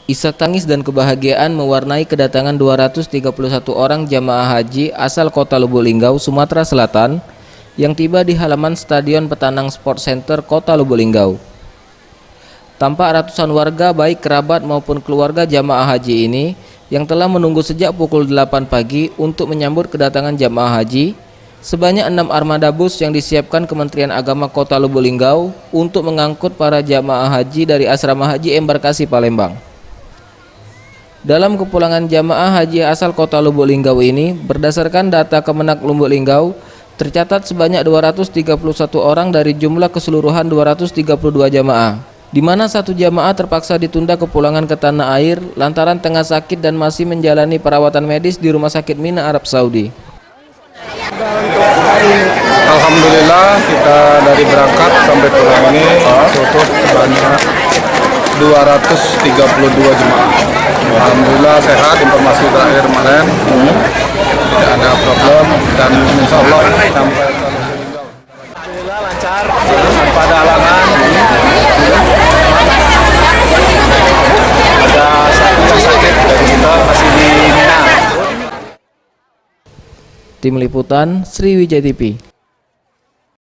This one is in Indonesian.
Isak tangis dan kebahagiaan mewarnai kedatangan 231 orang jamaah haji asal Kota Lubuk Linggau, Sumatera Selatan yang tiba di halaman Stadion Petanang Sport Center Kota Lubuk Linggau. Tampak ratusan warga baik kerabat maupun keluarga jamaah haji ini yang telah menunggu sejak pukul 8 pagi untuk menyambut kedatangan jamaah haji. Sebanyak 6 armada bus yang disiapkan Kementerian Agama Kota Lubuk Linggau untuk mengangkut para jamaah haji dari Asrama Haji Embarkasi Palembang. Dalam kepulangan jamaah haji asal Kota Lubuk Linggau ini, berdasarkan data Kemenak Lubuk Linggau, tercatat sebanyak 231 orang dari jumlah keseluruhan 232 jamaah, di mana satu jamaah terpaksa ditunda kepulangan ke tanah air lantaran tengah sakit dan masih menjalani perawatan medis di Rumah Sakit Mina, Arab Saudi. Alhamdulillah kita dari berangkat sampai pulang ini total sebanyak 232 jemaah. Alhamdulillah sehat, informasi terakhir kemarin tidak ada problem dan insya Allah sampai ke Lubuk Linggau. Alhamdulillah lancar, tanpa ada halangan. Ada satu yang sakit dari kita masih di Mina. Tim Liputan Sriwijaya TV.